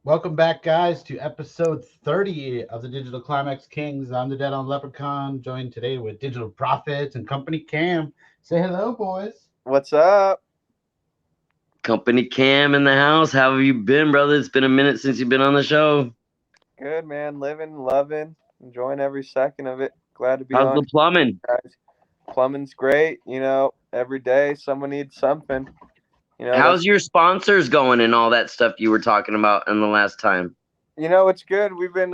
Welcome back, guys, to episode 30 of the Digital Climax Kings. I'm the Dead on Leprechaun, joined today with Digital Profits and Company Cam. Say hello, boys. What's up? Company Cam in the house. How have you been, brother? It's been a minute since you've been on the show. Good, man. Living, loving, enjoying every second of it. Glad to be How's on, the plumbing? guys. Plumbing's great. Every day someone needs something. How's That's your sponsors going and all that stuff you were talking about in the last time? it's good. We've been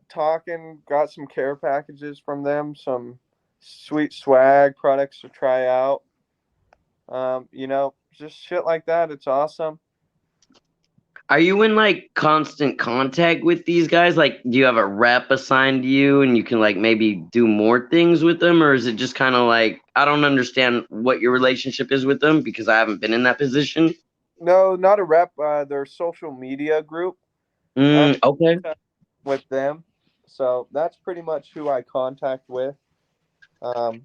talking, got some care packages from them, some sweet swag products to try out. Just shit like that. It's awesome. Are you in like constant contact with these guys? Like, do you have a rep assigned to you and you can like maybe do more things with them? Or is it just kind of like, I don't understand what your relationship is with them because I haven't been in that position? No, not a rep. Their social media group. I'm Okay. with them, so that's pretty much who I contact with. Um,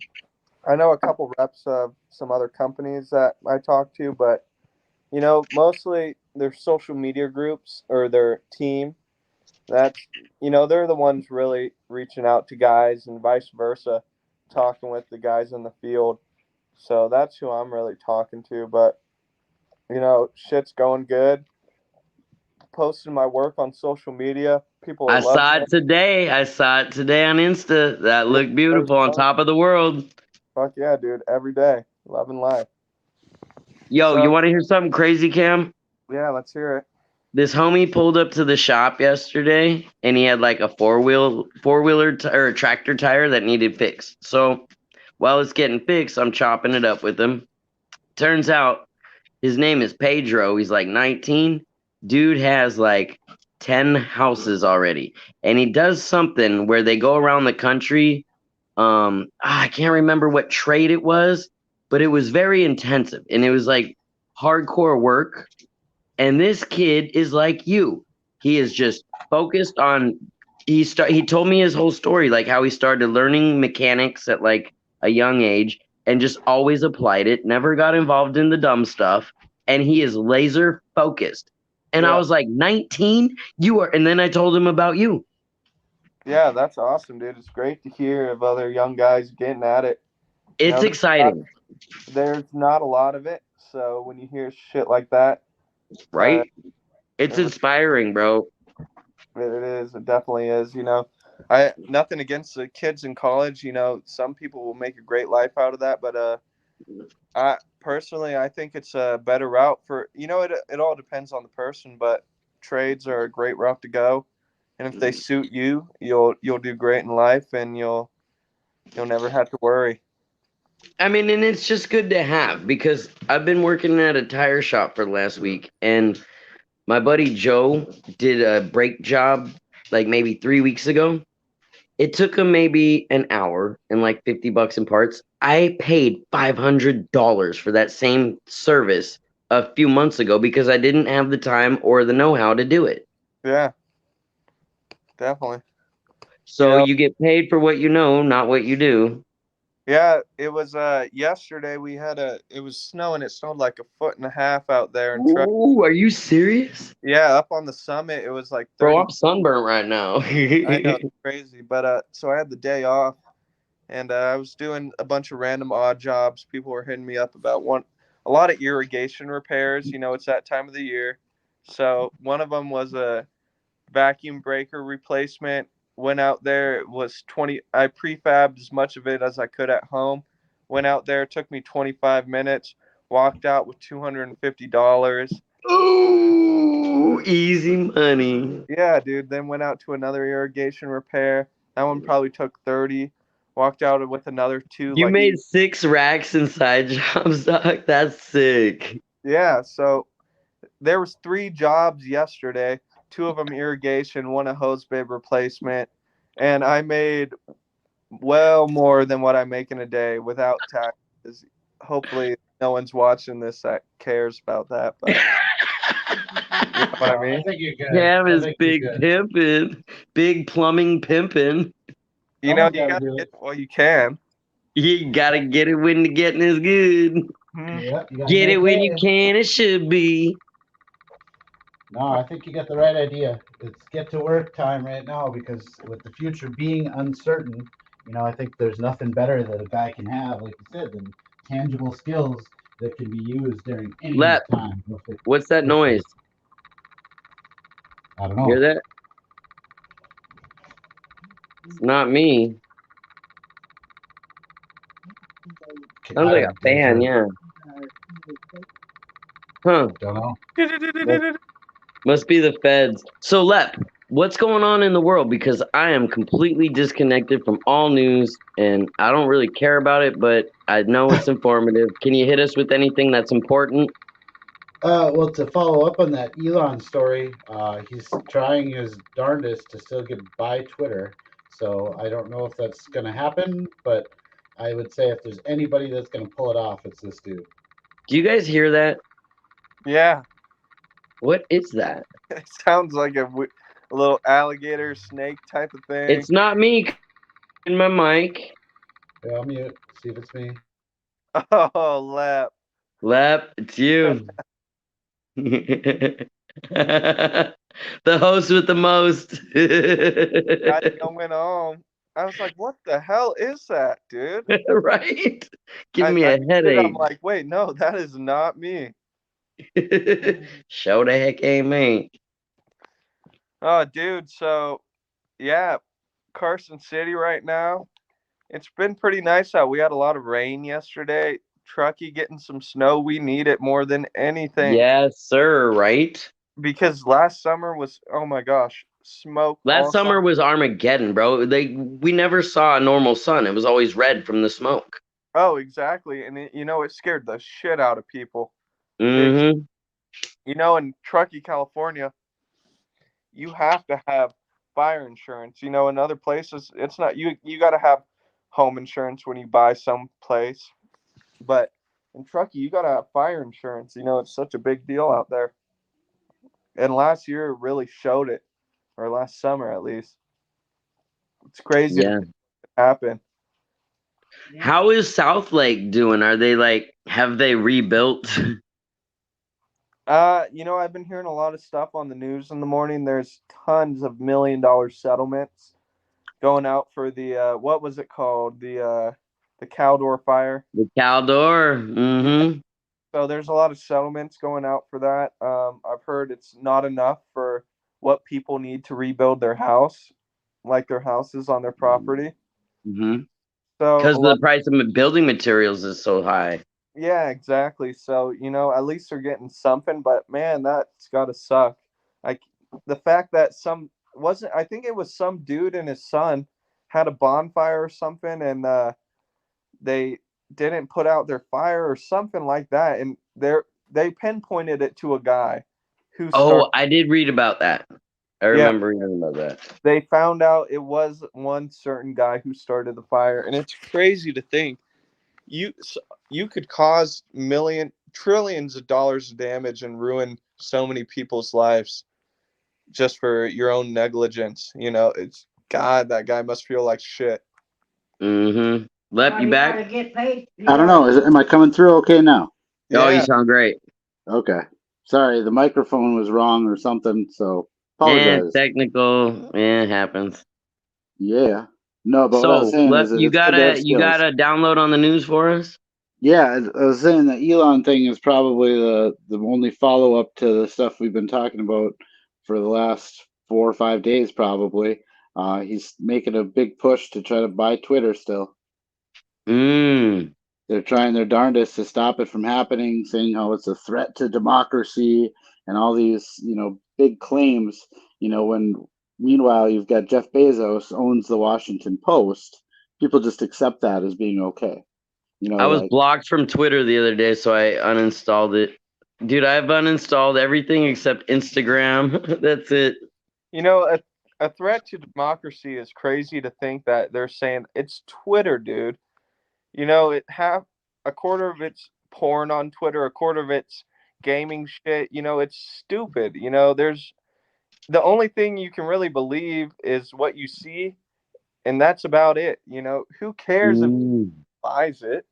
I know a couple reps of some other companies that I talk to, but mostly their social media groups or their team. That's they're the ones really reaching out to guys and vice versa, talking with the guys in the field. So that's who I'm really talking to. But shit's going good. Posting my work on social media. People are I loving saw it it. today. I saw it today on Insta. That Yeah, looked beautiful on top of the world. fuck yeah, dude. Every day, loving life. Yo, you So want to hear something crazy, Cam? yeah, let's hear it. This homie pulled up to the shop yesterday and he had like a four wheeler or a tractor tire that needed fixed. So while it's getting fixed, I'm chopping it up with him. Turns out his name is Pedro. He's like 19. Dude has like 10 houses already. And he does something where they go around the country. I can't remember what trade it was, but it was very intensive and it was like hardcore work. And this kid is like you. He is just focused on he told me his whole story, like how he started learning mechanics at like a young age and just always applied it, never got involved in the dumb stuff, and he is laser focused. And I Yeah, was like, 19? You are, and then I told him about you. yeah, that's awesome, dude. It's great to hear of other young guys getting at it. You It's know, exciting, there's not a lot of it. So when you hear shit like that, uh, right? It's it, inspiring, bro. it is. It definitely is. I nothing against the kids in college. Some people will make a great life out of that, but I personally, I think it's a better route for it all depends on the person, but trades are a great route to go. And if they suit you, you'll do great in life, and you'll never have to worry. I mean, and it's just good to have because I've been working at a tire shop for the last week, and my buddy Joe did a brake job like maybe 3 weeks ago. It took him maybe an hour and like $50 in parts. I paid $500 for that same service a few months ago because I didn't have the time or the know-how to do it. Yeah, definitely. You So know, you get paid for what you know, not what you do. yeah, it was yesterday we had it was snowing. It snowed like a foot and a half out there and truck. Ooh, are you serious? Yeah, up on the summit it was like Bro, 30. I'm sunburnt right now. I know it's crazy, but so I had the day off and I was doing a bunch of random odd jobs. People were hitting me up about a lot of irrigation repairs. It's that time of the year. So one of them was a vacuum breaker replacement. Went out there. It was 20. I prefabbed as much of it as I could at home. Went out there. Took me 25 minutes. Walked out with $250. Ooh, easy money. Yeah, dude. Then went out to another irrigation repair. That one probably took 30. Walked out with another two. You Like, made 6 racks in side jobs, dog. That's sick. yeah. So there was three jobs yesterday. Two of them irrigation, one a hose babe replacement, and I made well more than what I make in a day without taxes. Hopefully, no one's watching this that cares about that, but you know what I I mean. think you're good. Cam I is think you're big good. pimping, big plumbing pimping. Someone's You got to gotta do get it. it while you can. You gotta get it when the getting is good. Hmm. Yep, you got to Get it make when you hay. can. It should be. No, I think you got the right idea. It's get to work time right now because with the future being uncertain, I think there's nothing better that a guy can have, like you said, than tangible skills that can be used during any Lep, time. what's that noise? I don't Hear know. that? It's not me. Sounds like a fan, yeah. Huh. Don't know. Must be the feds. So, Lep, what's going on in the world? Because I am completely disconnected from all news and I don't really care about it, but I know it's informative. Can you hit us with anything that's important? Well, to follow up on that Elon story, he's trying his darndest to still get by Twitter. So I don't know if that's going to happen, but I would say if there's anybody that's going to pull it off, it's this dude. Do you guys hear that? Yeah, What is that? it sounds like a little alligator snake type of thing. It's not me in my mic. Yeah, I'll mute. See if it's me. Oh, Lep. Lep, it's you. The host with the most. I went on. I was like, what the hell is that, dude? Right? Give me a I'm headache. like, wait, no, that is not me. Show the heck ain't me. Oh, dude. So, yeah, Carson City right now. It's been pretty nice out. We had a lot of rain yesterday. Truckee getting some snow. We need it more than anything. Yes, sir, right? Because last summer was, oh my gosh, smoke. Last summer was Armageddon, bro. We never saw a normal sun. It was always red from the smoke. Oh, exactly. And it scared the shit out of people. Mm-hmm. In Truckee, California, you have to have fire insurance. In other places, it's not. You got to have home insurance when you buy some place, but in Truckee, you got to have fire insurance. It's such a big deal out there. And last year it really showed it, or last summer at least. It's crazy Yeah. to happen. How is South Lake doing? Are they have they rebuilt? I've been hearing a lot of stuff on the news in the morning. There's tons of $1 million settlements going out for the what was it called? The Caldor fire. The Caldor. Mm-hmm. So there's a lot of settlements going out for that. I've heard it's not enough for what people need to rebuild their house, like their houses on their property. Mm-hmm. So Because the price of building materials is so high. yeah, exactly. So, at least they're getting something, but man, that's gotta suck. Like the fact that I think it was some dude and his son had a bonfire or something, and they didn't put out their fire or something like that, and they pinpointed it to a guy who started. Oh, I did read about that. I Yeah, remember reading about that. they found out it was one certain guy who started the fire, and it's crazy to think you you could cause trillions of dollars of damage and ruin so many people's lives just for your own negligence. It's God, that guy must feel like shit. Mm-hmm. Lep, you back? I don't know. Am I coming through okay now? Oh, you Yeah. sound great. Okay. Sorry, the microphone was wrong or something, so apologize. Technical. It happens. Yeah. No, but what I was So, saying Lep, is that you it's good to have you skills. gotta download on the news for us? Yeah, I was saying the Elon thing is probably the only follow up to the stuff we've been talking about for the last 4 or 5 days, probably. He's making a big push to try to buy Twitter still. Mm. They're trying their darndest to stop it from happening, saying how it's a threat to democracy and all these, big claims. When meanwhile you've got Jeff Bezos owns the Washington Post, people just accept that as being okay. I was Like blocked from Twitter the other day, so I uninstalled it. Dude, I've uninstalled everything except Instagram. That's it. A threat to democracy is crazy to think that they're saying it's Twitter, dude. It have a quarter of it's porn on Twitter, a quarter of it's gaming shit. It's stupid. There's the only thing you can really believe is what you see, and that's about it. Who cares if Mm. buys it?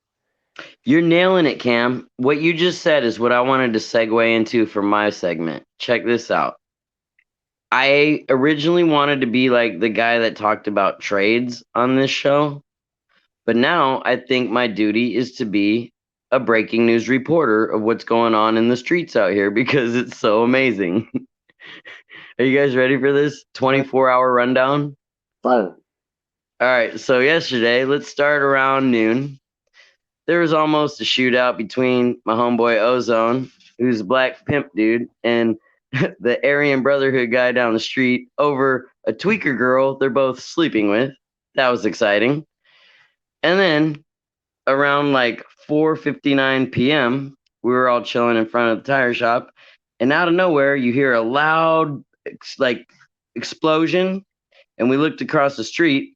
You're nailing it, Cam. What you just said is what I wanted to segue into for my segment. Check this out. I originally wanted to be like the guy that talked about trades on this show, but now I think my duty is to be a breaking news reporter of what's going on in the streets out here because it's so amazing. Are you guys ready for this 24-hour rundown? Fire. All right, so yesterday, let's start around noon. There was almost a shootout between my homeboy Ozone, who's a black pimp dude, and the Aryan Brotherhood guy down the street over a tweaker girl they're both sleeping with. That was exciting. And then around like 4:59 p.m., we were all chilling in front of the tire shop, and out of nowhere, you hear a loud explosion, and we looked across the street,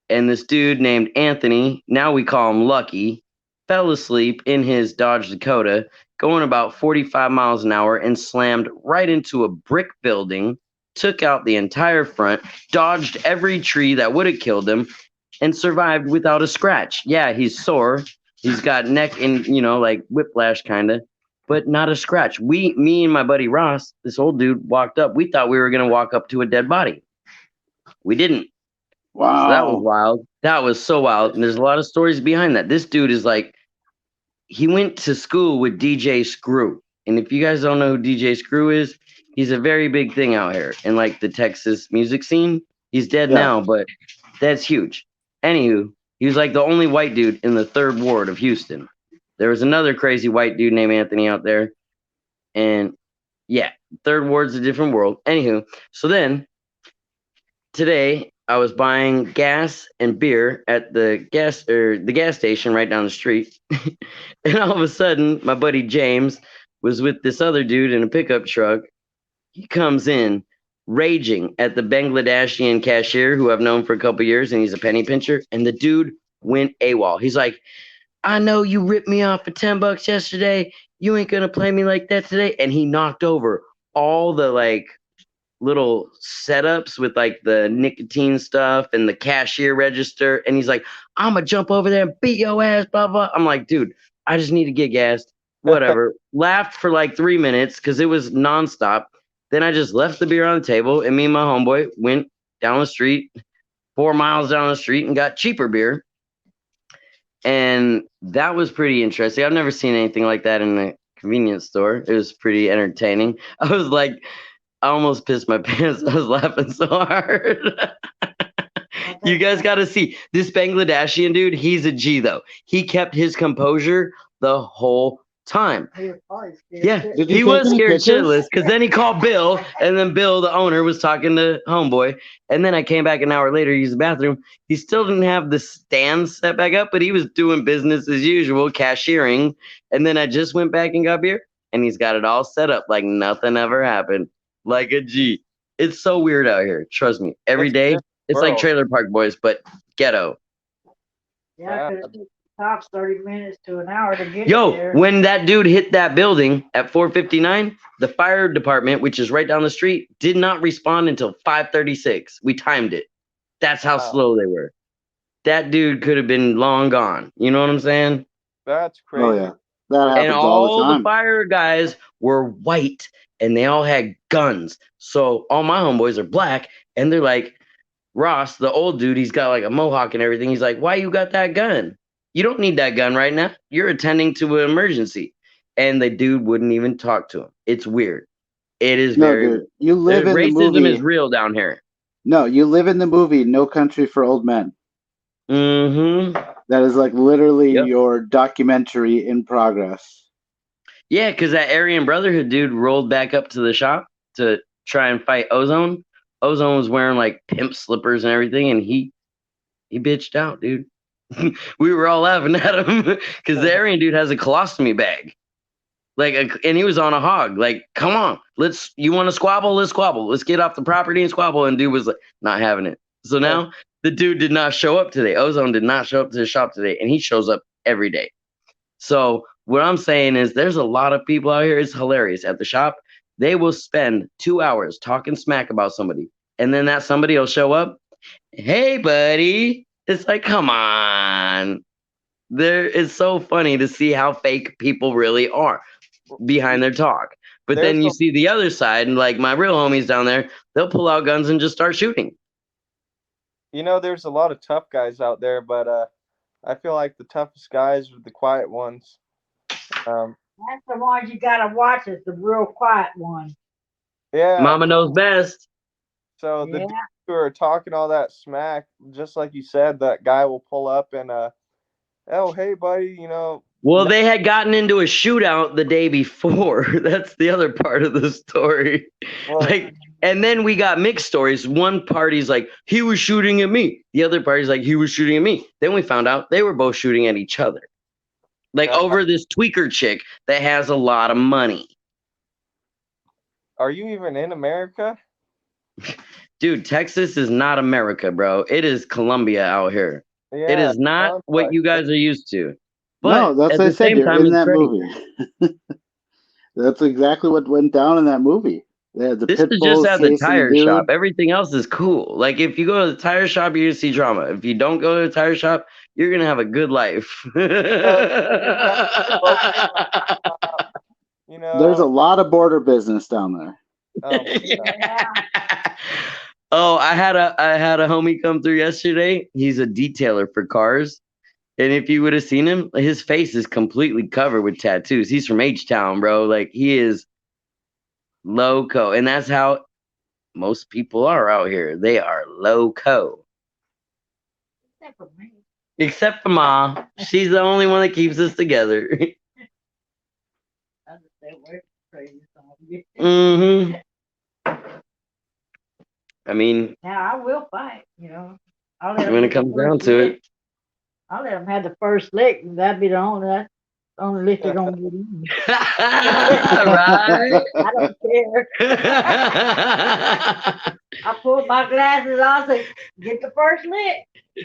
and this dude named Anthony, now we call him Lucky, fell asleep in his Dodge Dakota, going about 45 miles an hour, and slammed right into a brick building, took out the entire front, dodged every tree that would have killed him, and survived without a scratch. Yeah, he's sore. He's got neck and, like whiplash kind of, but not a scratch. Me and my buddy Ross, this old dude, walked up. We thought we were going to walk up to a dead body. We didn't. Wow. So that was wild. That was so wild. And there's a lot of stories behind that. This dude is like, he went to school with DJ Screw. And if you guys don't know who DJ Screw is, he's a very big thing out here in like the Texas music scene. He's dead now, but that's huge. Anywho, he was like the only white dude in the 3rd Ward of Houston. There was another crazy white dude named Anthony out there. And yeah, 3rd Ward's a different world. Anywho, so then today I was buying gas and beer at the gas station right down the street. And all of a sudden, my buddy James was with this other dude in a pickup truck. He comes in raging at the Bangladeshian cashier who I've known for a couple years, and he's a penny pincher. And the dude went AWOL. He's like, I know you ripped me off for $10 yesterday. You ain't gonna play me like that today. And he knocked over all the like little setups with like the nicotine stuff and the cashier register. And he's like, I'm gonna jump over there and beat your ass, blah, blah. I'm like, dude, I just need to get gassed. Whatever. Laughed for like 3 minutes because it was nonstop. Then I just left the beer on the table, and me and my homeboy went down the street, 4 miles down the street, and got cheaper beer. And that was pretty interesting. I've never seen anything like that in a convenience store. It was pretty entertaining. I was like, I almost pissed my pants. I was laughing so hard. You guys got to see this Bangladeshian dude. He's a G, though. He kept his composure the whole time. Yeah, he was scared shitless because then he called Bill, and then Bill, the owner, was talking to homeboy. And then I came back an hour later to use the bathroom. He still didn't have the stand set back up, but he was doing business as usual, cashiering. And then I just went back and got beer, and he's got it all set up like nothing ever happened, like a G. It's so weird out here. Trust me. Every day, it's like Trailer Park Boys, but ghetto. Yeah, because it stops 30 minutes to an hour to get there. When that dude hit that building at 4:59, the fire department, which is right down the street, did not respond until 5:36. We timed it. That's how slow they were. That dude could have been long gone. You know what I'm saying? That's crazy. Oh, yeah. That happens And all the time. the fire guys were white, and they all had guns. So all my homeboys are black, and they're like, Ross, the old dude, he's got like a mohawk and everything. He's like, why you got that gun? You don't need that gun right now. You're attending to an emergency. And the dude wouldn't even talk to him. It's weird. It is very dude, you live in the racism movie. is real down here. No, you live in the movie No Country for Old Men. Mm-hmm. That is like literally Yep. your documentary in progress. Yeah, because that Aryan Brotherhood dude rolled back up to the shop to try and fight Ozone. Ozone was wearing like pimp slippers and everything, and he bitched out, dude. We were all laughing at him because the Aryan dude has a colostomy bag, and he was on a hog. Like, come on, you want to squabble? Let's squabble. Let's get off the property and squabble. And dude was like, not having it. So now the dude did not show up today. Ozone did not show up to the shop today, and he shows up every day. So what I'm saying is, there's a lot of people out here. It's hilarious at the shop. They will spend 2 hours talking smack about somebody, and then that somebody will show up. Hey, buddy. It's like, come on. There is so funny to see how fake people really are behind their talk. But There's then you a- see the other side, and like my real homies down there, they'll pull out guns and just start shooting. there's a lot of tough guys out there, but I feel like the toughest guys are the quiet ones. That's the ones you gotta watch. Is the real quiet one. Yeah. Mama knows best. So the Yeah. dudes who are talking all that smack, just like you said, that guy will pull up and oh hey buddy, Well, they had gotten into a shootout the day before. That's the other part of the story. well, Like, and then we got mixed stories. One party's like, he was shooting at me. The other party's like, he was shooting at me. Then we found out they were both shooting at each other. Like over this tweaker chick that has a lot of money. are you even in America? Dude, Texas is not America, bro. It is Colombia out here. Yeah, It is not sounds what like you it. guys are used to. No, But that's at what I the said. same You're time, in it's that great. movie. That's exactly what went down in that movie. They had the This pit is bulls just at the chasing tire dude. shop. Everything else is cool. Like if you go to the tire shop, you're gonna see drama. If you don't go to the tire shop, you're gonna have a good life. There's a lot of border business down there. Oh, my God. Yeah. Oh, I had a homie come through yesterday. He's a detailer for cars. And if you would have seen him, his face is completely covered with tattoos. He's from H-Town, bro. Like he is loco. And that's how most people are out here. They are loco. Except for me. Except for Ma. She's the only one that keeps us together. I just stay away from crazy songs. Mm-hmm. I mean, Now I will fight. I'll let 'em when it get the comes first down to lick. it. I'll let them have the first lick. That'd be the only lick they're gonna get in. Right? I don't care. I pull my glasses on and say, get the first lick.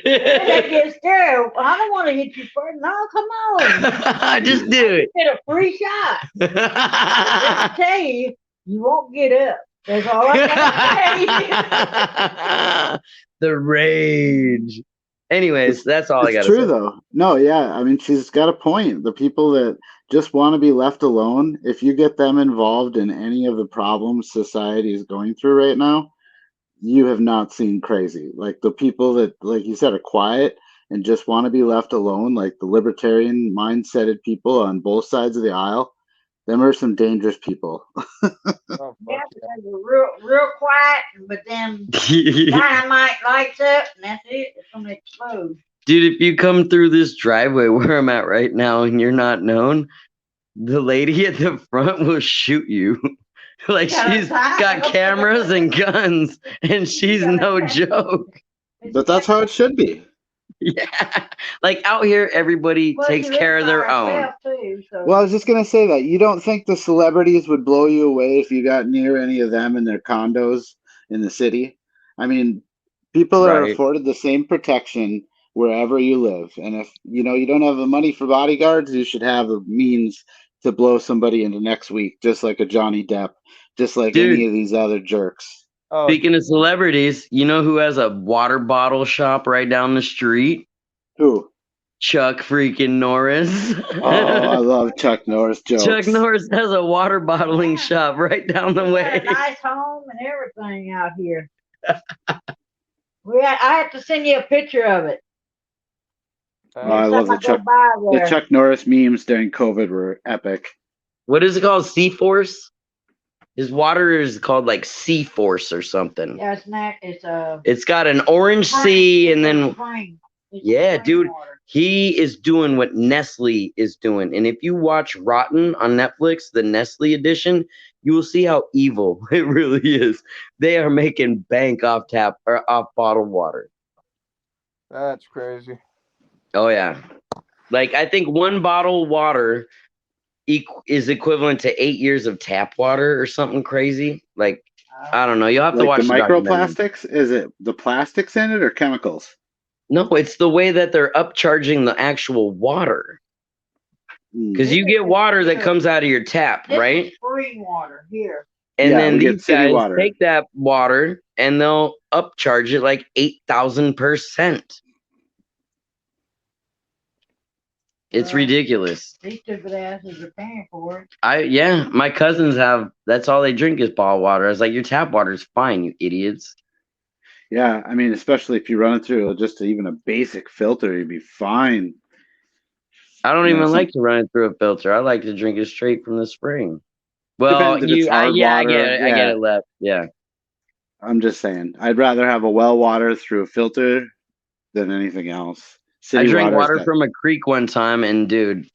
Then they get scared. I don't want to hit you first. No, come on. Just do You get a free shot. Just to it. tell you, you won't get up. That's all I gotta say. The rage. Anyways, that's all I It's gotta true say. though. No, yeah. I mean, she's got a point. The people that just want to be left alone, if you get them involved in any of the problems society is going through right now, you have not seen crazy. Like the people that, like you said, are quiet and just want to be left alone, like the libertarian mindseted people on both sides of the aisle, them are some dangerous people. Oh, Yeah, fuck yeah. they're real quiet, but then dynamite lights up, and that's it. It's gonna explode. Dude, if you come through this driveway where I'm at right now and you're not known, the lady at the front will shoot you. Like Yeah, she's got cameras and guns, and she's no joke. But that's how it should be. Yeah. Like out here, everybody Well, takes she lives care of by their own. herself, too, so. Well, I was just gonna say that you don't think the celebrities would blow you away if you got near any of them in their condos in the city. I mean, people are Right. afforded the same protection wherever you live, and if you don't have the money for bodyguards, you should have the means to blow somebody into next week, just like a Johnny Depp, just like Dude. any of these other jerks. Oh, Speaking of celebrities, you know who has a water bottle shop right down the street? Who? Chuck freaking Norris. Oh, I love Chuck Norris jokes. Chuck Norris has a water bottling Yeah. shop right down the We got way. a nice home and everything out here. I have to send you a picture of it. Oh, I Next love time the go Chuck by the there. Chuck Norris memes during COVID were epic. What is it called? C-Force? His water is called like C-Force or something. Yeah, it's a It's got an orange C and then yeah, dude. Water. He is doing what Nestle is doing. And if you watch Rotten on Netflix, the Nestle edition, you will see how evil it really is. They are making bank off tap or off bottled water. that's crazy. Oh yeah. Like I think one bottle of water is equivalent to 8 years of tap water or something crazy. Like I don't know. You'll have to Like watch the documentary. microplastics? Is it the plastics in it or chemicals? No, it's the way that they're upcharging the actual water. Because you get water that comes out of your tap, This right? is spring water here. And Yeah, then we get these city guys water. take that water and they'll upcharge it like 8,000%. It's Well, ridiculous. These stupid asses are paying for it. My cousins have. That's all they drink is bottled water. I was like, your tap water's fine, you idiots. Yeah, I mean, especially if you run it through just even a basic filter, you'd be fine. I don't You know, even like to run it through a filter. I like to drink it straight from the spring. Well, depends if it's hard yeah, I water. get it. I get Yeah, it, left. Yeah. I'm just saying. I'd rather have a well water through a filter than anything else. I City drank water's water got from a creek one time, and dude,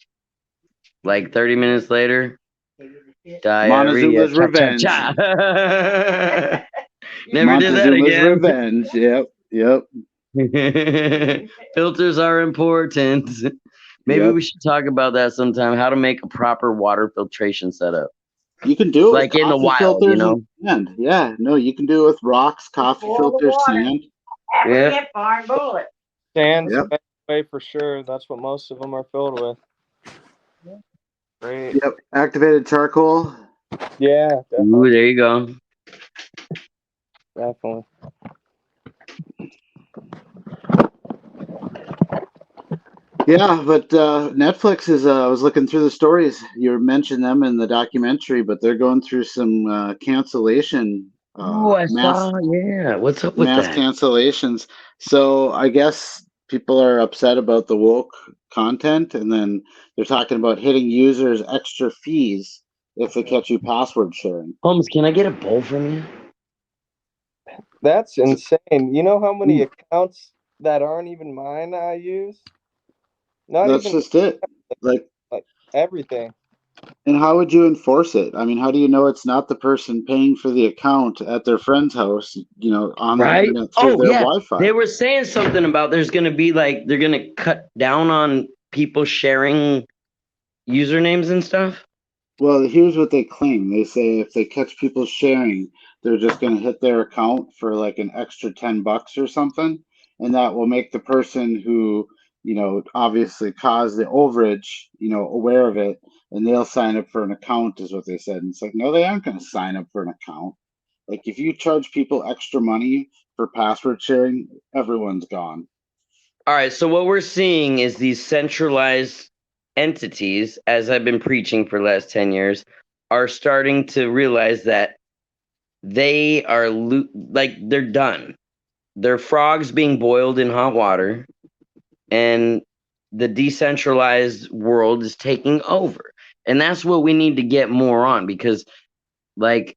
like 30 minutes later, Take it to shit. diarrhea. Montezuma's Cha cha revenge. cha. Never did that Montezuma's again. revenge. Yep. Filters are important. Maybe Yep. we should talk about that sometime. How to make a proper water filtration setup, You can do it like with in the coffee wild, you filters and know? sand. Yeah, no, you can do it with rocks, coffee Boil the filters, water. sand. Have Yeah. a campfire and boil it. Sand's Yep. the best way for sure. That's what most of them are filled with. Great. Yep. Activated charcoal. Yeah, Ooh, definitely. there you go. Definitely. Yeah, but Netflix is. I was looking through the stories. You mentioned them in the documentary, but they're going through some cancellation, Oh, I mass saw. Yeah. What's up with mass that? cancellations. So I guess people are upset about the woke content, and then they're talking about hitting users extra fees if they catch you password sharing. Holmes, can I get a bowl from you? That's insane. You know how many Mm. accounts that aren't even mine I use? Not That's even just it. Like, everything. and how would you enforce it? I mean, how do you know it's not the person paying for the account at their friend's house, on the Right? internet through their Yeah. Wi-Fi? They were saying something about there's going to be like, they're going to cut down on people sharing usernames and stuff. Well, here's what they claim. They say if they catch people sharing, they're just going to hit their account for like an extra $10 or something, and that will make the person who, obviously caused the overage, aware of it, and they'll sign up for an account, is what they said. And it's like, no, they aren't going to sign up for an account. Like if you charge people extra money for password sharing, everyone's gone. All right. So what we're seeing is these centralized entities, as I've been preaching for the last 10 years, are starting to realize that they are like they're done. They're frogs being boiled in hot water, and the decentralized world is taking over. And that's what we need to get more on because, like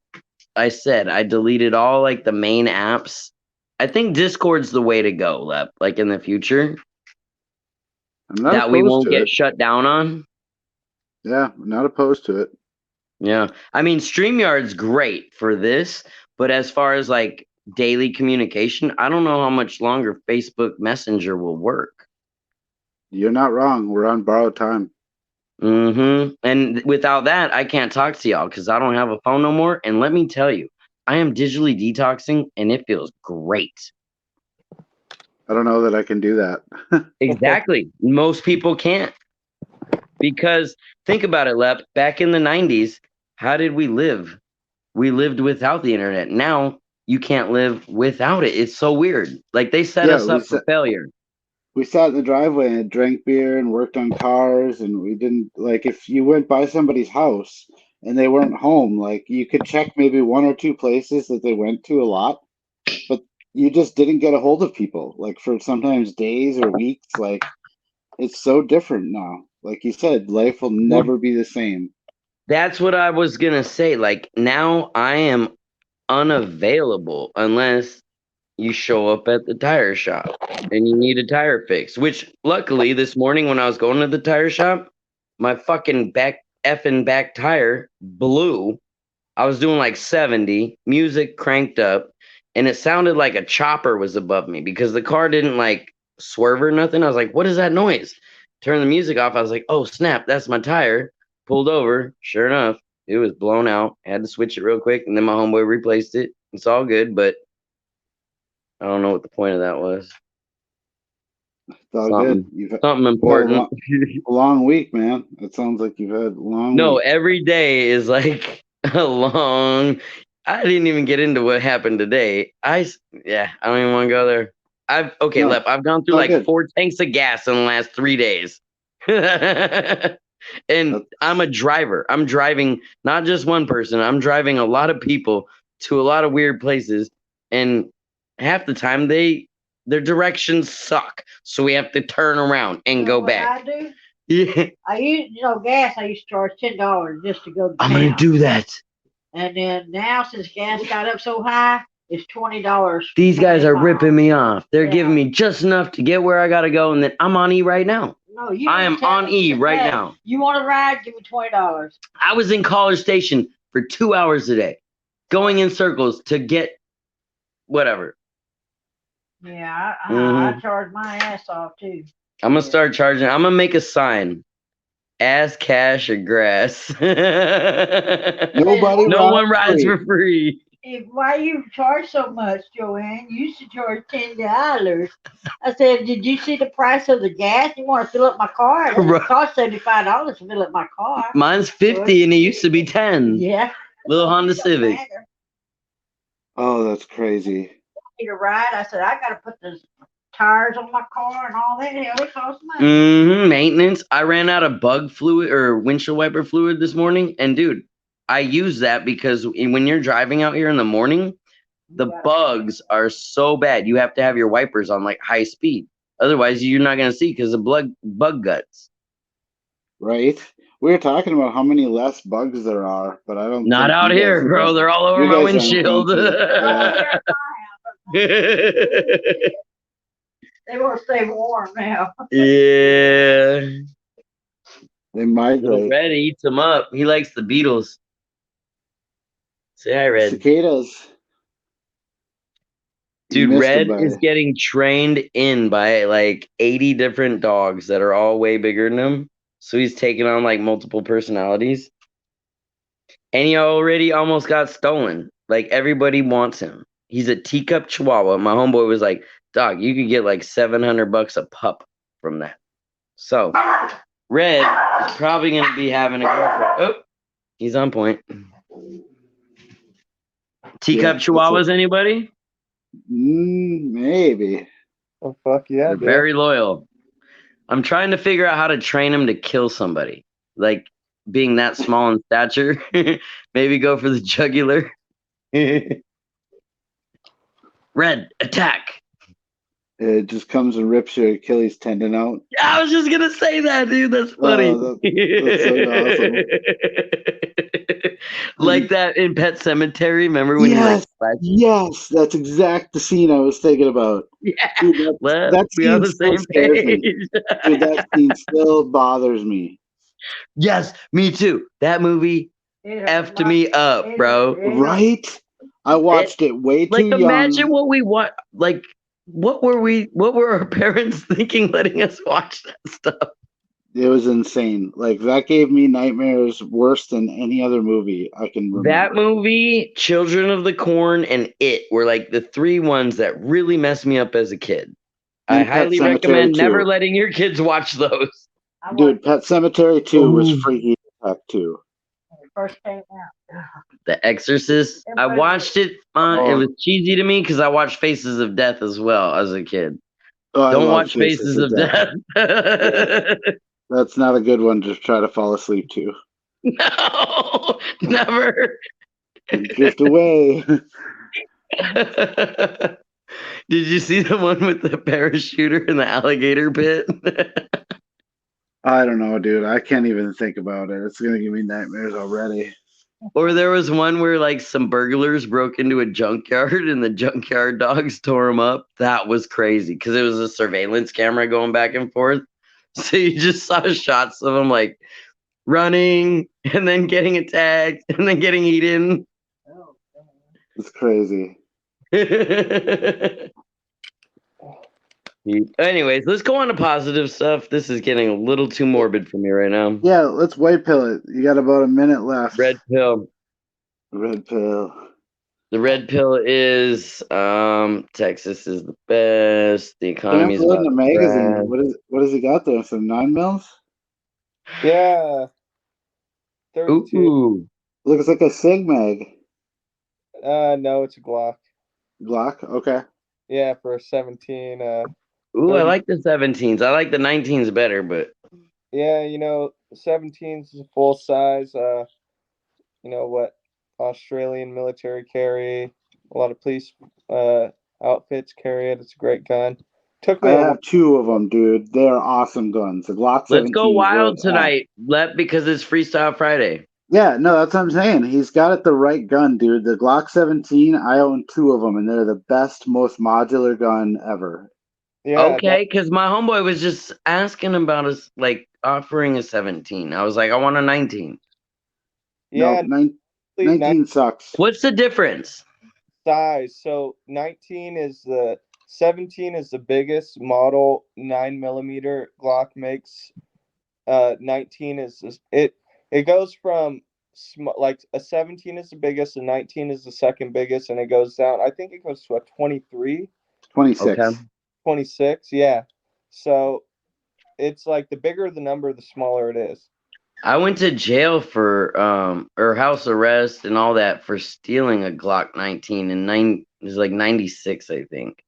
I said, I deleted all like the main apps. I think Discord's the way to go, Lep, like in the future. I'm not That we opposed won't to get it. shut down on. Yeah, I'm not opposed to it. Yeah. I mean, StreamYard's great for this, but as far as like daily communication, I don't know how much longer Facebook Messenger will work. You're not wrong. We're on borrowed time. And without that, I can't talk to y'all because I don't have a phone no more. And let me tell you, I am digitally detoxing and it feels great. I don't know that I can do that. Exactly. Most people can't. Because think about it, Lep. Back in the 90s, how did we live? We lived without the internet. Now you can't live without it. It's so weird. Like they set us up for failure. We sat in the driveway and drank beer and worked on cars, and we didn't like if you went by somebody's house and they weren't home, like you could check maybe one or two places that they went to a lot, but you just didn't get a hold of people like for sometimes days or weeks. Like it's so different now. Like you said, life will never be the same. That's what I was gonna say. Like now I am unavailable unless you show up at the tire shop and you need a tire fix. Which luckily this morning when I was going to the tire shop, my fucking back tire blew. I was doing like 70, music cranked up, and it sounded like a chopper was above me because the car didn't like swerve or nothing. I was like, what is that noise? Turn the music off. I was like, oh snap, that's my tire. Pulled over. Sure enough, it was blown out. I had to switch it real quick, and then my homeboy replaced it. It's all good, but I don't know what the point of that was. It's all good. You've had Something important. a long week, man. It sounds like you've had a long No, week. every day is like a long. I didn't even get into what happened today. I don't even want to go there. Lep, I've gone through all like good. 4 tanks of gas in the last 3 days. And I'm a driver. I'm driving not just one person. I'm driving a lot of people to a lot of weird places, and half the time their directions suck. So we have to turn around and go what back. I do? Yeah, I use, gas. I used to charge $10 just to go to I'm gonna town. do that. And then now, since gas got up so high, it's $20. These guys are ripping me. me off. They're Yeah. giving me just enough to get where I gotta go, and then I'm on E right now. No, you. I am tell on them, E right hey, now. You want to ride? Give me $20. I was in College Station for 2 hours a day, going in circles to get whatever. Yeah, I Mhm. charge my ass off too. I'm gonna start charging. I'm gonna make a sign: ass, cash, or grass. Nobody No one rides rides free. for free. Why you charge so much, Joanne? You used to charge $10. I said, did you see the price of the gas? You want to fill up my car? It costs $75 to fill up my car. Mine's 50 and it used to be 10. Yeah. Little Honda It don't Civic. matter. Oh, that's crazy. Need a ride? I said, I got to put the tires on my car and all that. Hell, it costs money. Maintenance. I ran out of bug fluid or windshield wiper fluid this morning, and dude, I use that because when you're driving out here in the morning, the bugs are so bad. You have to have your wipers on like high speed. Otherwise, you're not gonna see because of bug guts. Right? We were talking about how many less bugs there are, but I don't. Not think out you guys here, are bro. going- They're all over you my guys aren't windshield. going to. They want to stay warm now. Yeah. They migrate. Red eats them up. He likes the beetles. Say hi, Red. Cicadas. You Dude, missed 'em, Red is buddy. getting trained in by like 80 different dogs that are all way bigger than him. So he's taking on like multiple personalities. And he already almost got stolen. Like everybody wants him. He's a teacup chihuahua. My homeboy was like, dog, you could get like $700 a pup from that. So Red is probably gonna be having a girlfriend. Oh, he's on point. Teacup chihuahuas, anybody? Oh Maybe. fuck yeah, They're dude. very loyal. I'm trying to figure out how to train him to kill somebody. Like being that small in stature, maybe go for the jugular. Red, attack. It just comes and rips your Achilles tendon out. I was just gonna say that, dude. That's funny. That's so awesome. Like that in Pet Cemetery. Remember when Yes, he like yes, that's exact the scene I was thinking about. yeah, Dude, that we on scene the still same scares me. page. Dude, that scene still bothers me. Yes, me too. That movie effed me up, bro. Right? I watched it way too Like imagine young. what we want. Like what were our parents thinking letting us watch that stuff? It was insane. Like that gave me nightmares worse than any other movie I can remember. That movie, Children of the Corn, and It were like the three ones that really messed me up as a kid. And I Pet highly Sematary recommend never 2. letting your kids watch those. Dude, Pet Cemetery 2 was Ooh. freaky as heck too. First came out. The Exorcist. I watched it. It was cheesy to me because I watched Faces of Death as well as a kid. Oh, I Don't love watch Faces of Death. That's not a good one to try to fall asleep to. No, never. Drift away. Did you see the one with the parachuter in the alligator pit? I don't know, dude. I can't even think about it. It's gonna give me nightmares already. Or there was one where like some burglars broke into a junkyard and the junkyard dogs tore them up. That was crazy because it was a surveillance camera going back and forth. So you just saw shots of them like running and then getting attacked and then getting eaten. It's crazy. Anyways, let's go on to positive stuff. This is getting a little too morbid for me right now. Yeah, let's white pill it. You got about a minute left. Red pill. Red pill. The red pill is Texas is the best. The economy is in about the to magazine. crash. What has he got there? Some 9 mils? Yeah. 32. Ooh. Looks like a Sig Mag. No, it's a Glock. Glock? Okay. Yeah, for a 17. Ooh, I like the 17s. I like the 19s better, but Yeah, 17s is full size. What Australian military carry. A lot of police outfits carry it. It's a great gun. Took I me a while. have two of them, dude. They are awesome guns. The Glock Let's go 17 is where wild it's at. tonight, because it's Freestyle Friday. Yeah, no, that's what I'm saying. He's got it the right gun, dude. The Glock 17, I own two of them, and they're the best, most modular gun ever. Yeah, Okay, because my homeboy was just asking about us, like offering a 17. I was like, I want a 19. No, yeah. 19 sucks. What's the difference? Size. So 17 is the biggest model 9mm Glock makes. 19 it goes from like a 17 is the biggest, and 19 is the second biggest, and it goes down. I think it goes to a 23, 26. Okay. 26. Yeah. So it's like the bigger the number, the smaller it is. I went to jail for or house arrest and all that for stealing a Glock 19 and it was like 96, I think.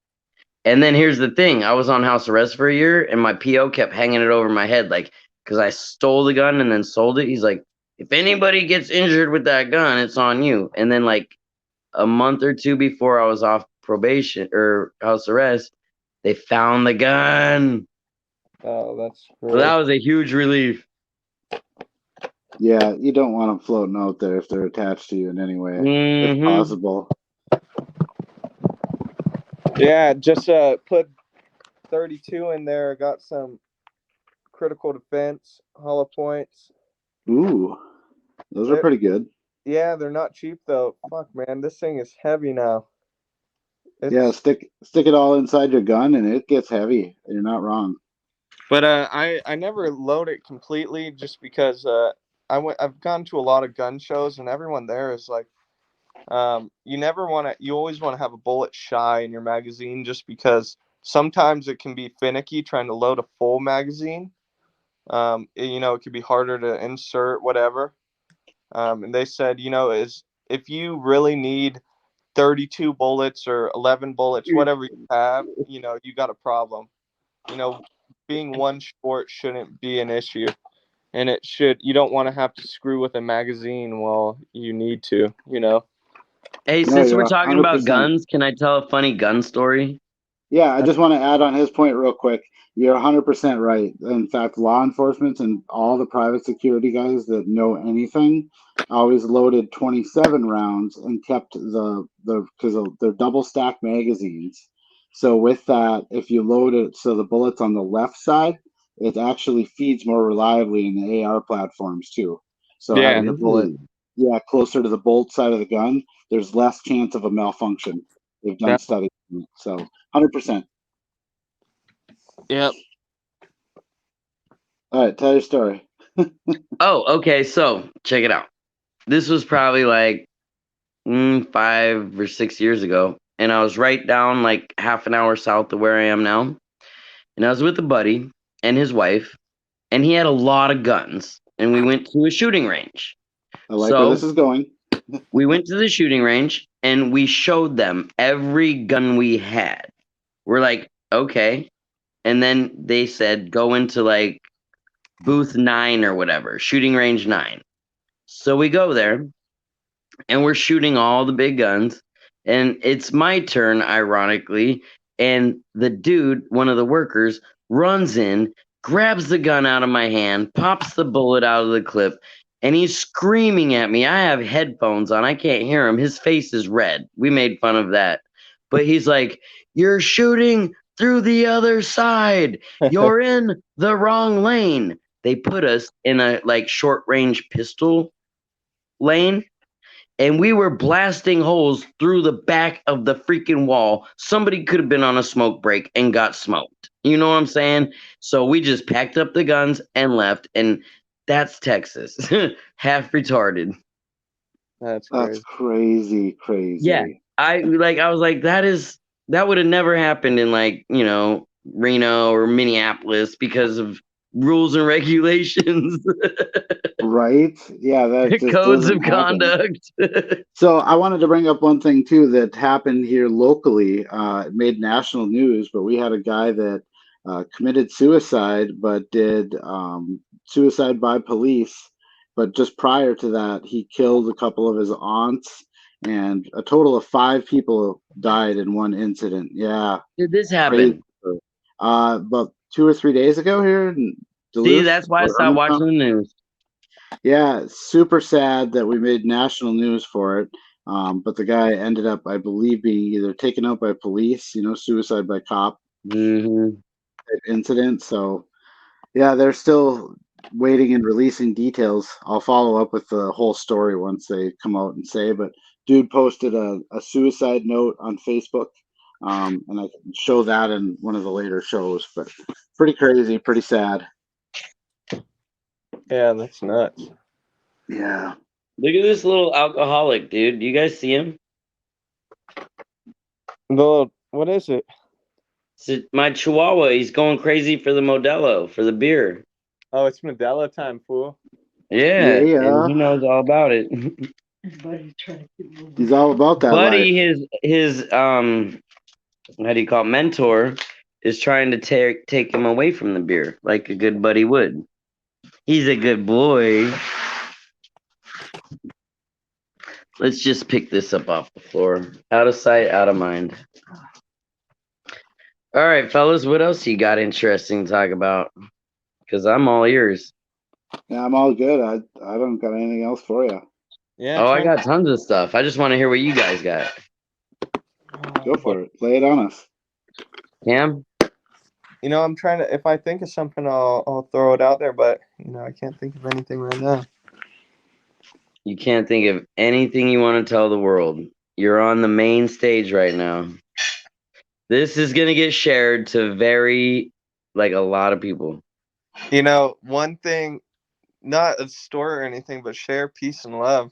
And then here's the thing, I was on house arrest for a year and my PO kept hanging it over my head, like, because I stole the gun and then sold it. He's like, if anybody gets injured with that gun, it's on you. And then like a month or two before I was off probation or house arrest, they found the gun. Oh, that's So really that was a huge relief. Yeah, you don't want them floating out there if they're attached to you in any way, if Mhm. possible. Yeah, just put 32 in there. Got some critical defense, hollow points. Ooh, those are pretty good. Yeah, they're not cheap though. Fuck, man, this thing is heavy now. Yeah, stick it all inside your gun, and it gets heavy. You're not wrong. But I never load it completely just because I've gone to a lot of gun shows, and everyone there is like, you always want to have a bullet shy in your magazine, just because sometimes it can be finicky trying to load a full magazine. It could be harder to insert, whatever. And they said, is if you really need 32 bullets or 11 bullets, whatever you have, you got a problem. Being one short shouldn't be an issue. And you don't want to have to screw with a magazine while you need to. Hey, No, since we're you're talking about 100%. guns, can I tell a funny gun story? Yeah, I just want to add on his point real quick. You're 100% right. In fact, law enforcement and all the private security guys that know anything always loaded 27 rounds and kept because they're double stack magazines. So with that, if you load it so the bullet's on the left side, it actually feeds more reliably in the AR platforms too. So Yeah. having the bullet, yeah, closer to the bolt side of the gun, there's less chance of a malfunction. They've done Yeah. studies on it. So 100%. Yep. All right, tell your story. Oh, okay. So check it out. This was probably like 5 or 6 years ago, and I was right down like half an hour south of where I am now. And I was with a buddy and his wife, and he had a lot of guns. And we went to a shooting range. I like where this So is going. we went to the shooting range and we showed them every gun we had. We're like, okay. And then they said, go into like booth 9 or whatever, shooting range 9. So we go there and we're shooting all the big guns. And it's my turn, ironically. And the dude, one of the workers, runs in, grabs the gun out of my hand, pops the bullet out of the clip, and he's screaming at me. I have headphones on. I can't hear him. His face is red. We made fun of that. But he's like, you're shooting through the other side. You're in the wrong lane. They put us in a like short range pistol lane, and we were blasting holes through the back of the freaking wall. Somebody could have been on a smoke break and got smoked. You know what I'm saying? So we just packed up the guns and left, and that's Texas. Half retarded. That's That's crazy. crazy. Yeah. I was like, that would have never happened in like, Reno or Minneapolis because of rules and regulations. Right? Yeah, that just Codes doesn't of happen. conduct. So I wanted to bring up one thing too that happened here locally. It made national news, but we had a guy that committed suicide, but did suicide by police. But just prior to that, he killed a couple of his aunts, and a total of 5 people died in one incident. Yeah, Did this crazy. happen? About 2 or 3 days ago here in See, Duluth that's why I or stopped Hermantown. watching the news. Yeah, super sad that we made national news for it. But the guy ended up, I believe, being either taken out by police, suicide by cop Hmm. incident. So, yeah, they're still waiting and releasing details. I'll follow up with the whole story once they come out and say. But dude posted a suicide note on Facebook, and I can show that in one of the later shows. But pretty crazy, pretty sad. Yeah, that's nuts. Yeah. Look at this little alcoholic, dude. Do you guys see him? What is it? My Chihuahua. He's going crazy for the Modelo, for the beer. Oh, it's Modelo time, fool. Yeah, Yeah. and he knows all about it. He's all about that Buddy, life. his how do you call it, mentor is trying to take him away from the beer like a good buddy would. He's a good boy. Let's just pick this up off the floor. Out of sight, out of mind. All right, fellas, what else you got interesting to talk about? Because I'm all ears. Yeah, I'm all good. I don't got anything else for you. Yeah. Oh, I got tons of stuff. I just want to hear what you guys got. Go for it. Lay it on us. Cam? I'm trying to. If I think of something, I'll throw it out there. But I can't think of anything right now. You can't think of anything you want to tell the world. You're on the main stage right now. This is going to get shared to a lot of people. One thing, not a story or anything, but share peace and love.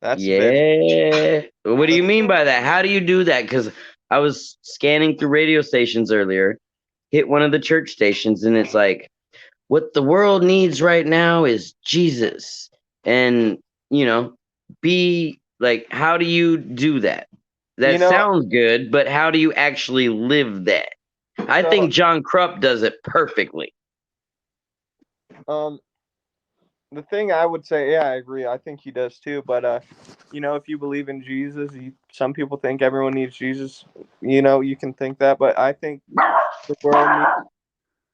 That's big. What do you mean by that? How do you do that? Because I was scanning through radio stations earlier, hit one of the church stations, and it's like, what the world needs right now is Jesus. And, be like, how do you do that? That sounds good, but how do you actually live that? I think John Krupp does it perfectly. The thing I would say, yeah, I agree. I think he does too. But if you believe in Jesus, some people think everyone needs Jesus. You can think that, but I think the world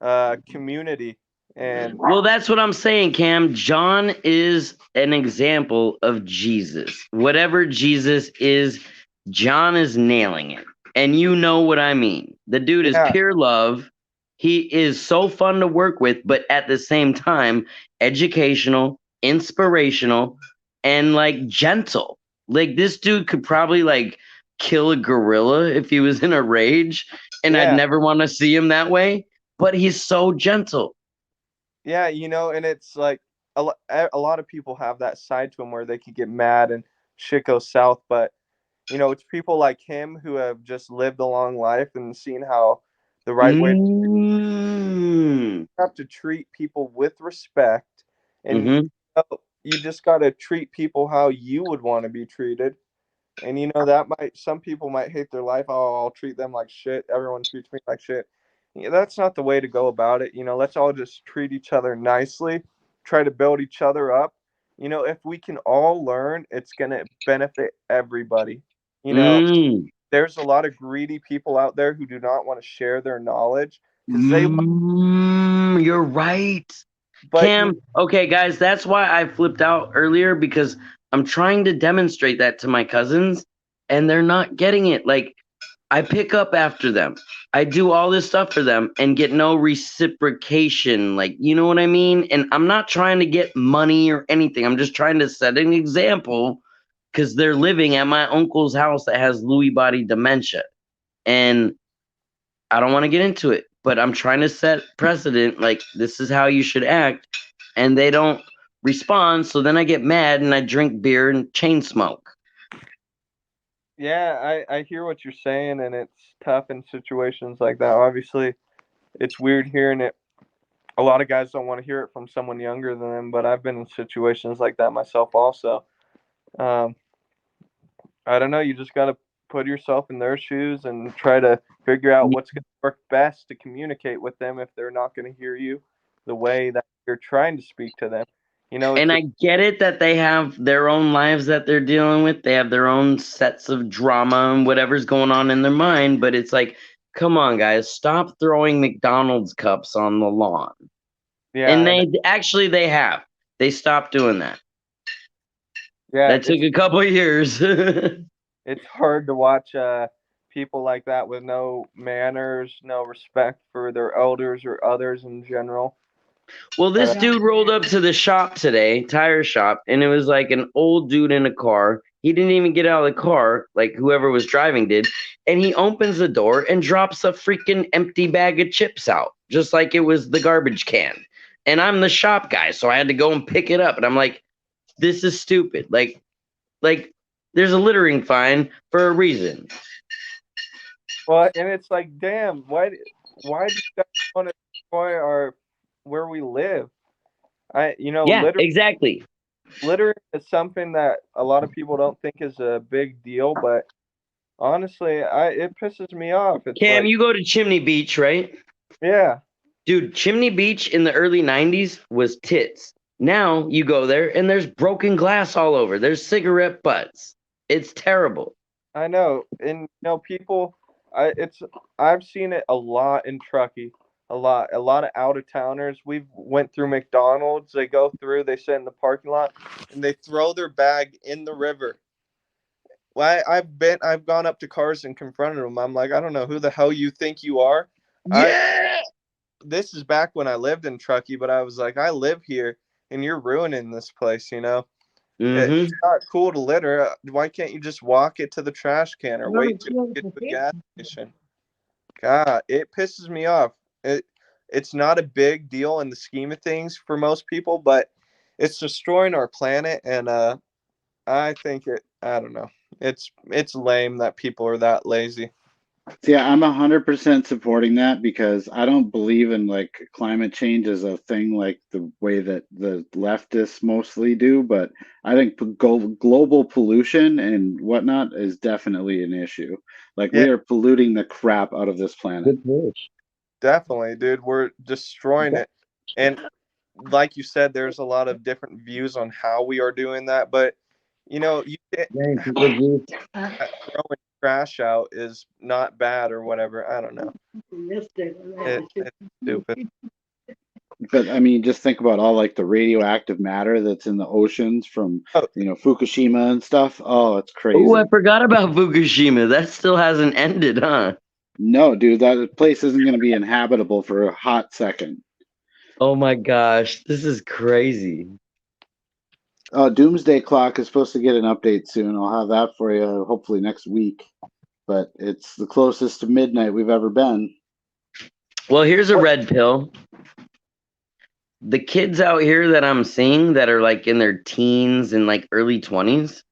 needs community. And well, that's what I'm saying, Cam. John is an example of Jesus. Whatever Jesus is, John is nailing it. And you know what I mean. The dude is pure love. He is so fun to work with, but at the same time, educational, inspirational, and gentle. This dude could probably kill a gorilla if he was in a rage, and I'd never want to see him that way. But he's so gentle. Yeah, and it's like a lot of people have that side to them where they could get mad and shit goes south. But, it's people like him who have just lived a long life and seen how the right way you have to treat people with respect. And you just got to treat people how you would want to be treated. And, some people might hate their life. Oh, I'll treat them like shit. Everyone treats me like shit. That's not the way to go about it. Let's all just treat each other nicely, try to build each other up. If we can all learn, it's going to benefit everybody. There's a lot of greedy people out there who do not want to share their knowledge because you're right. But Cam, okay, guys, that's why I flipped out earlier, because I'm trying to demonstrate that to my cousins and they're not getting it. I pick up after them. I do all this stuff for them and get no reciprocation. You know what I mean? And I'm not trying to get money or anything. I'm just trying to set an example because they're living at my uncle's house that has Lewy body dementia. And I don't want to get into it, but I'm trying to set precedent. This is how you should act. And they don't respond. So then I get mad and I drink beer and chain smoke. Yeah, I hear what you're saying, and it's tough in situations like that. Obviously, it's weird hearing it. A lot of guys don't want to hear it from someone younger than them, but I've been in situations like that myself also. I don't know. You just got to put yourself in their shoes and try to figure out what's going to work best to communicate with them if they're not going to hear you the way that you're trying to speak to them. You know, And I get it that they have their own lives that they're dealing with. They have their own sets of drama and whatever's going on in their mind. But it's like, come on, guys, stop throwing McDonald's cups on the lawn. yeah, And they have. They stopped doing that. yeah, That took a couple of years. it's hard to watch people like that with no manners, no respect for their elders or others in general. Well, this Yeah. dude rolled up to the shop today, tire shop, and it was like an old dude in a car. He didn't even get out of the car, like whoever was driving did. And he opens the door and drops a freaking empty bag of chips out, just like it was the garbage can. And I'm the shop guy, so I had to go and pick it up. And I'm like, this is stupid. Like there's a littering fine for a reason. Well, and it's like, damn, why do you guys want to destroy where we live? Yeah, exactly. Littering is something that a lot of people don't think is a big deal, but honestly, it pisses me off. It's Cam, like, you go to Chimney Beach, right? yeah, Dude, Chimney Beach in the early 90s was tits. Now you go there and there's broken glass all over. There's cigarette butts. It's terrible. I know, and people, I've seen it a lot in Truckee, a lot of out of towners. We've went through McDonald's. They go through, they sit in the parking lot, and they throw their bag in the river. Well, I've gone up to cars and confronted them. I'm like, I don't know who the hell you think you are. Yeah. This is back when I lived in Truckee, but I was like, I live here, and you're ruining this place. It's not cool to litter. Why can't you just walk it to the trash can or wait to get to the gas station? God, it pisses me off. It's not a big deal in the scheme of things for most people, but it's destroying our planet, and I think I don't know. It's lame that people are that lazy. So yeah, I'm 100% supporting that because I don't believe in like climate change as a thing like the way that the leftists mostly do. But I think global pollution and whatnot is definitely an issue. Like we Yeah, are polluting the crap out of this planet. definitely, dude. We're destroying it. And like you said, there's a lot of different views on how we are doing that, but you can't throwing trash out is not bad or whatever. I don't know. It's stupid. But I mean, just think about all like the radioactive matter that's in the oceans from Oh, Fukushima and stuff. Oh, it's crazy. Oh, I forgot about Fukushima. That still hasn't ended, huh? No, dude, that place isn't going to be inhabitable for a hot second. Oh my gosh, this is crazy. Doomsday Clock is supposed to get an update soon. I'll have that for you hopefully next week. But it's the closest to midnight we've ever been. Well, here's a red pill. The kids out here that I'm seeing that are like in their teens and like early 20s,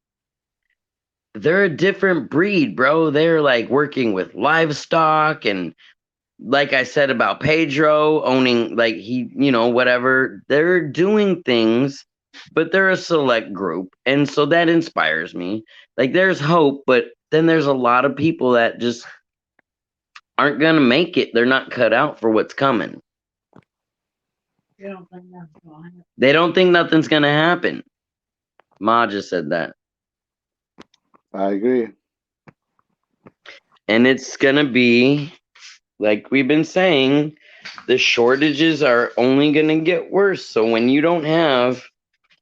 they're a different breed, bro. They're like working with livestock and like I said about Pedro owning like whatever. They're doing things, but they're a select group. And so that inspires me. Like there's hope, but then there's a lot of people that just aren't going to make it. They're not cut out for what's coming. They don't think nothing's going to happen. Ma just said that. I agree. And it's going to be, like we've been saying, the shortages are only going to get worse. So when you don't have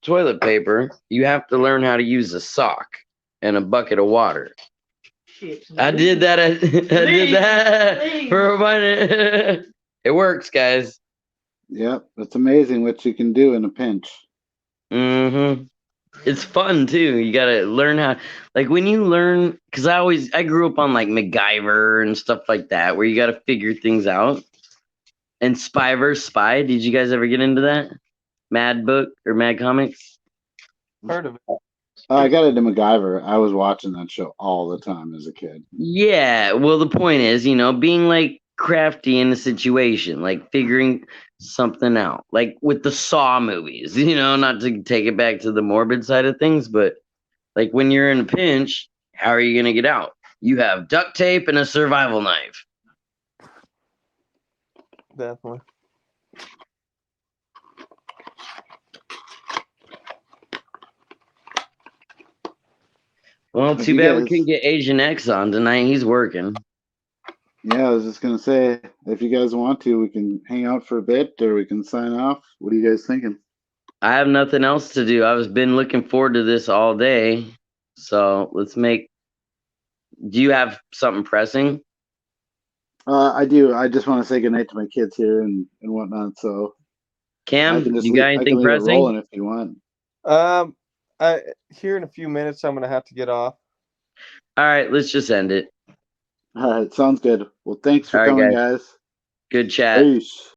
toilet paper, you have to learn how to use a sock and a bucket of water. I did that. I did that for a minute. It works, guys. Yep, it's amazing what you can do in a pinch. Mm-hmm. It's fun too. You gotta learn how, like when you learn, because I grew up on like MacGyver and stuff like that, where you gotta figure things out. And Spy vs. Spy. Did you guys ever get into that? Mad Book or Mad Comics? Heard of it. I got into MacGyver. I was watching that show all the time as a kid. Yeah. Well, the point is, being like crafty in the situation, like figuring something out, like with the Saw movies, not to take it back to the morbid side of things, but like when you're in a pinch, how are you going to get out? You have duct tape and a survival knife. Definitely. Well, If too you bad we guys- couldn't get Asian X on tonight. He's working. Yeah, I was just gonna say, if you guys want to, we can hang out for a bit, or we can sign off. What are you guys thinking? I have nothing else to do. I've been looking forward to this all day. So let's make. Do you have something pressing? I do. I just want to say goodnight to my kids here and whatnot. So I Cam, can just you leave. got I anything can leave it pressing? rolling if you want. I here in a few minutes I'm gonna have to get off. All right, let's just end it. All right, sounds good. Well, thanks for All right, coming, guys. guys. Good chat. Peace.